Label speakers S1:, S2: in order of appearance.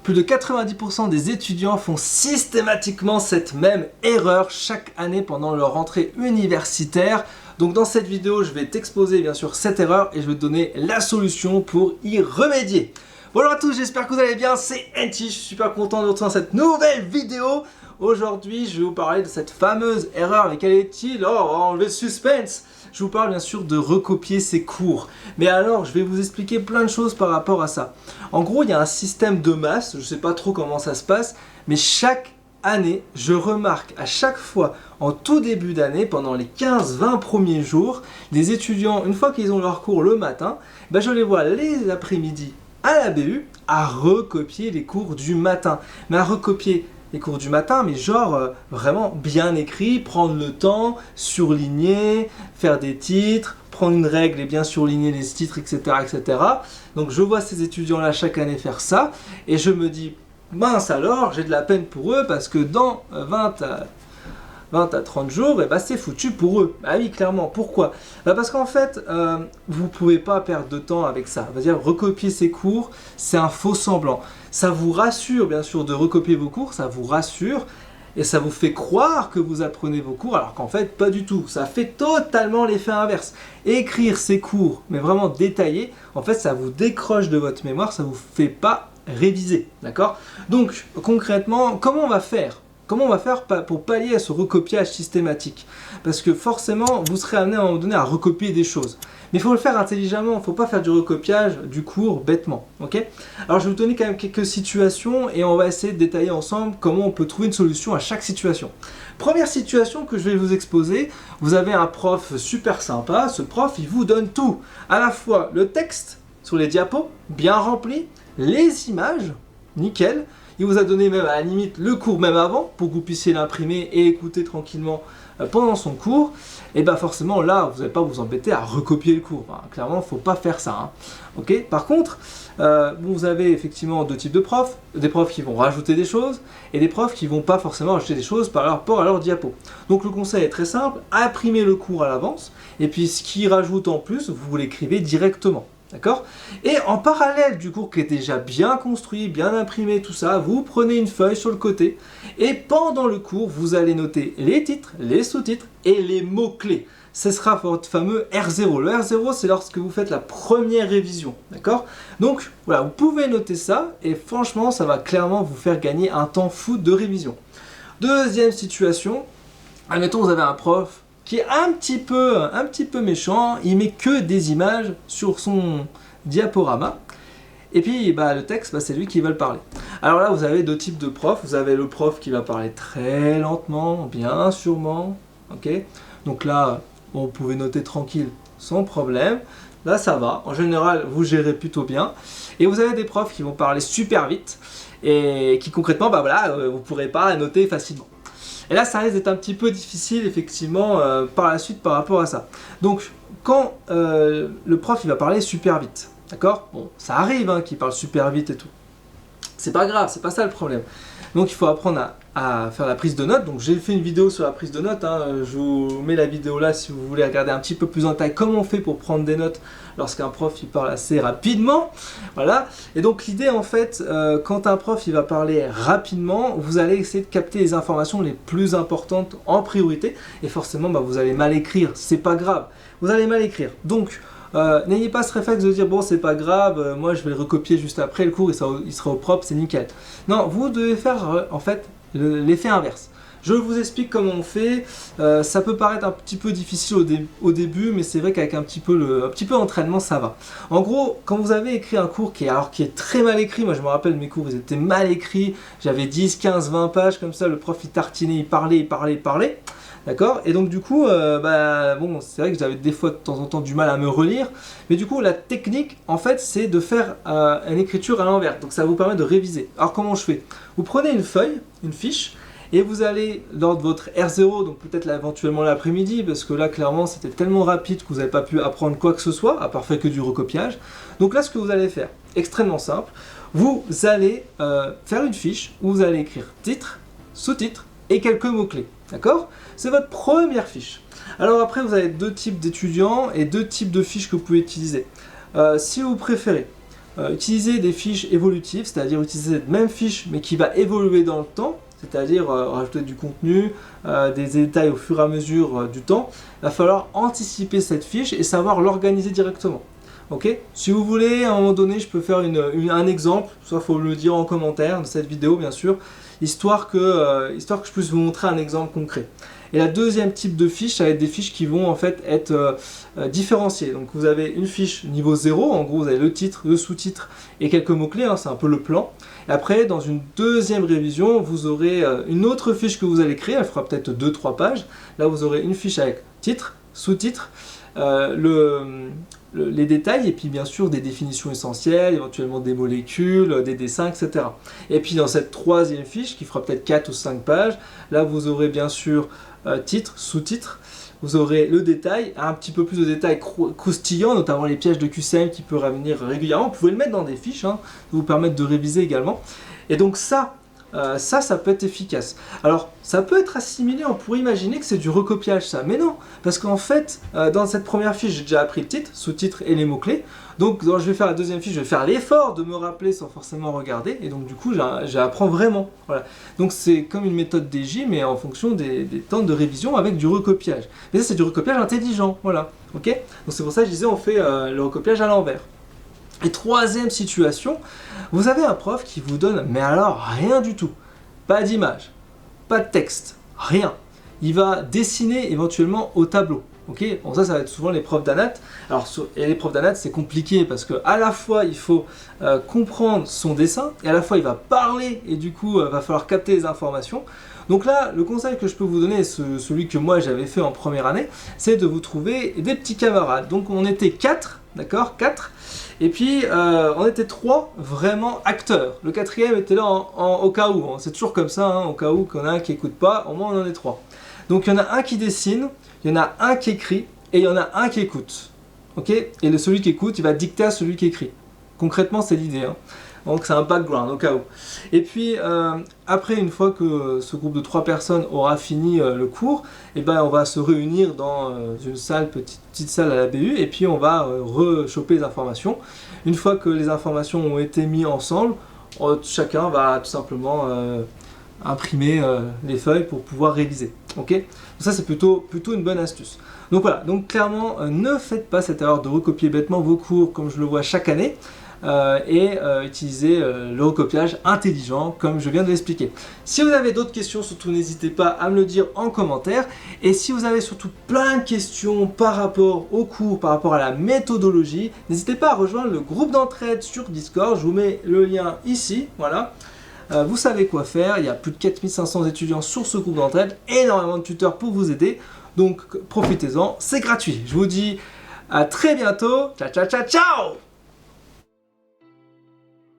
S1: Plus de 90% des étudiants font systématiquement cette même erreur chaque année pendant leur rentrée universitaire. Donc dans cette vidéo, je vais t'exposer bien sûr cette erreur et je vais te donner la solution pour y remédier. Bonjour à tous, j'espère que vous allez bien, c'est NT, je suis super content de vous retrouver dans cette nouvelle vidéo. Aujourd'hui, je vais vous parler de cette fameuse erreur, mais quelle est-il? Oh, on va enlever le suspense. Je vous parle bien sûr de recopier ses cours. Mais alors, je vais vous expliquer plein de choses par rapport à ça. En gros, il y a un système de masse, je ne sais pas trop comment ça se passe, mais chaque année, je remarque à chaque fois, en tout début d'année, pendant les 15-20 premiers jours, des étudiants, une fois qu'ils ont leur cours le matin, je les vois les après-midi à la BU à recopier les cours du matin. Mais à recopier les cours du matin, mais genre vraiment bien écrit, prendre le temps, surligner, faire des titres, prendre une règle et bien surligner les titres, etc., etc. Donc je vois ces étudiants-là chaque année faire ça, et je me dis, mince alors, j'ai de la peine pour eux, parce que dans 20 à 30 jours, c'est foutu pour eux. Ah oui, clairement. Pourquoi? Parce qu'en fait, vous ne pouvez pas perdre de temps avec ça. C'est-à-dire, recopier ces cours, c'est un faux semblant. Ça vous rassure, bien sûr, de recopier vos cours, ça vous rassure, et ça vous fait croire que vous apprenez vos cours, alors qu'en fait, pas du tout. Ça fait totalement l'effet inverse. Écrire ces cours, mais vraiment détaillés, en fait, ça vous décroche de votre mémoire, ça ne vous fait pas réviser. D'accord? Donc, concrètement, comment on va faire? Comment on va faire pour pallier à ce recopiage systématique? Parce que forcément, vous serez amené à un moment donné à recopier des choses. Mais il faut le faire intelligemment, il ne faut pas faire du recopiage du cours bêtement. Okay? Alors je vais vous donner quand même quelques situations et on va essayer de détailler ensemble comment on peut trouver une solution à chaque situation. Première situation que je vais vous exposer, vous avez un prof super sympa, ce prof il vous donne tout. À la fois le texte sur les diapos, bien rempli, les images, nickel. Il vous a donné même à la limite le cours même avant pour que vous puissiez l'imprimer et écouter tranquillement pendant son cours. Et forcément là, vous n'allez pas vous embêter à recopier le cours. Clairement, il ne faut pas faire ça. Okay. Par contre, vous avez effectivement deux types de profs. Des profs qui vont rajouter des choses et des profs qui ne vont pas forcément rajouter des choses par rapport à leur diapo. Donc le conseil est très simple, imprimez le cours à l'avance et puis ce qui rajoute en plus, vous l'écrivez directement. D'accord? Et en parallèle du cours qui est déjà bien construit, bien imprimé, tout ça, vous prenez une feuille sur le côté et pendant le cours, vous allez noter les titres, les sous-titres et les mots-clés. Ce sera votre fameux R0. Le R0, c'est lorsque vous faites la première révision. D'accord? Donc, voilà, vous pouvez noter ça et franchement, ça va clairement vous faire gagner un temps fou de révision. Deuxième situation, admettons, vous avez un prof qui est un petit peu méchant, il met que des images sur son diaporama, et puis le texte, c'est lui qui va le parler. Alors là, vous avez deux types de profs, vous avez le prof qui va parler très lentement, bien sûrement, ok? Donc là, vous pouvez noter tranquille, sans problème, là ça va, en général, vous gérez plutôt bien, et vous avez des profs qui vont parler super vite, et qui concrètement, vous ne pourrez pas noter facilement. Et là, ça risque d'être un petit peu difficile, effectivement, par la suite par rapport à ça. Donc, quand le prof il va parler super vite, d'accord? Bon, ça arrive qu'il parle super vite et tout. C'est pas grave, c'est pas ça le problème. Donc, il faut apprendre à faire la prise de notes. Donc, j'ai fait une vidéo sur la prise de notes. Je vous mets la vidéo là si vous voulez regarder un petit peu plus en détail comment on fait pour prendre des notes lorsqu'un prof il parle assez rapidement. Voilà. Et donc, l'idée en fait, quand un prof il va parler rapidement, vous allez essayer de capter les informations les plus importantes en priorité. Et forcément, vous allez mal écrire. C'est pas grave. Vous allez mal écrire. Donc, n'ayez pas ce réflexe de dire bon c'est pas grave, moi je vais le recopier juste après le cours, il sera au propre, c'est nickel. Non, vous devez faire en fait l'effet inverse. Je vous explique comment on fait, ça peut paraître un petit peu difficile au début, mais c'est vrai qu'avec un petit peu d'entraînement ça va. En gros, quand vous avez écrit un cours qui est très mal écrit, moi je me rappelle mes cours ils étaient mal écrits, j'avais 10, 15, 20 pages comme ça, le prof il tartinait, il parlait. D'accord? Et donc du coup, c'est vrai que j'avais des fois de temps en temps du mal à me relire, mais du coup la technique en fait c'est de faire une écriture à l'envers, donc ça vous permet de réviser. Alors comment je fais? Vous prenez une feuille, une fiche, et vous allez dans votre R0, donc peut-être éventuellement l'après-midi, parce que là clairement c'était tellement rapide que vous n'avez pas pu apprendre quoi que ce soit, à part faire que du recopiage. Donc là ce que vous allez faire, extrêmement simple, vous allez faire une fiche où vous allez écrire titre, sous-titre et quelques mots-clés. D'accord? C'est votre première fiche. Alors après, vous avez deux types d'étudiants et deux types de fiches que vous pouvez utiliser. Si vous préférez, utiliser des fiches évolutives, c'est-à-dire utiliser cette même fiche mais qui va évoluer dans le temps, c'est-à-dire rajouter du contenu, des détails au fur et à mesure du temps, il va falloir anticiper cette fiche et savoir l'organiser directement. Ok, si vous voulez, à un moment donné, je peux faire un exemple, soit il faut me le dire en commentaire de cette vidéo, bien sûr, histoire que je puisse vous montrer un exemple concret. Et la deuxième type de fiche, ça va être des fiches qui vont en fait être différenciées. Donc vous avez une fiche niveau 0, en gros vous avez le titre, le sous-titre et quelques mots-clés, hein, c'est un peu le plan. Et après, dans une deuxième révision, vous aurez une autre fiche que vous allez créer, elle fera peut-être 2-3 pages. Là vous aurez une fiche avec titre, sous-titre, les détails et puis bien sûr des définitions essentielles, éventuellement des molécules, des dessins, etc. Et puis dans cette troisième fiche qui fera peut-être 4 ou 5 pages, là vous aurez bien sûr titre, sous-titre, vous aurez le détail, un petit peu plus de détails croustillants, notamment les pièges de QCM qui peuvent revenir régulièrement. Vous pouvez le mettre dans des fiches, hein, vous permettre de réviser également. Et donc ça peut être efficace. Alors, ça peut être assimilé, on pourrait imaginer que c'est du recopiage ça, mais non, parce qu'en fait, dans cette première fiche, j'ai déjà appris le titre, sous-titre et les mots-clés, donc quand je vais faire la deuxième fiche, je vais faire l'effort de me rappeler sans forcément regarder, et donc du coup, j'apprends vraiment. Voilà. Donc c'est comme une méthode DJ, mais en fonction des temps de révision avec du recopiage. Mais ça, c'est du recopiage intelligent, voilà. Ok. Donc c'est pour ça que je disais, on fait le recopiage à l'envers. Et troisième situation, vous avez un prof qui vous donne, mais alors rien du tout, pas d'image, pas de texte, rien. Il va dessiner éventuellement au tableau. Ok, bon, ça va être souvent les profs d'anat. Alors, et les profs d'anat, c'est compliqué parce que à la fois il faut comprendre son dessin et à la fois il va parler et du coup va falloir capter les informations. Donc là, le conseil que je peux vous donner, celui que moi j'avais fait en première année, c'est de vous trouver des petits camarades. Donc on était 4, d'accord, 4. Et puis on était 3 vraiment acteurs. Le quatrième était là au cas où, hein. C'est toujours comme ça, hein, au cas où qu'on a un qui n'écoute pas, au moins on en est 3. Donc il y en a un qui dessine, il y en a un qui écrit et il y en a un qui écoute. Ok. Et celui qui écoute, il va dicter à celui qui écrit. Concrètement, c'est l'idée, hein. Donc c'est un background au cas où. Et puis après, une fois que ce groupe de 3 personnes aura fini le cours, et ben, on va se réunir dans une salle, petite salle à la BU, et puis on va rechoper les informations. Une fois que les informations ont été mises ensemble, chacun va tout simplement imprimer les feuilles pour pouvoir réviser. Ok. Donc ça c'est plutôt une bonne astuce. Donc voilà, donc clairement ne faites pas cette erreur de recopier bêtement vos cours comme je le vois chaque année. Utilisez le recopiage intelligent comme je viens de l'expliquer. Si vous avez d'autres questions, surtout n'hésitez pas à me le dire en commentaire. Et si vous avez surtout plein de questions par rapport au cours, par rapport à la méthodologie, n'hésitez pas à rejoindre le groupe d'entraide sur Discord. Je vous mets le lien ici, voilà. Vous savez quoi faire, il y a plus de 4500 étudiants sur ce groupe d'entraide, énormément de tuteurs pour vous aider. Donc profitez-en, c'est gratuit. Je vous dis à très bientôt. Ciao, ciao, ciao, ciao!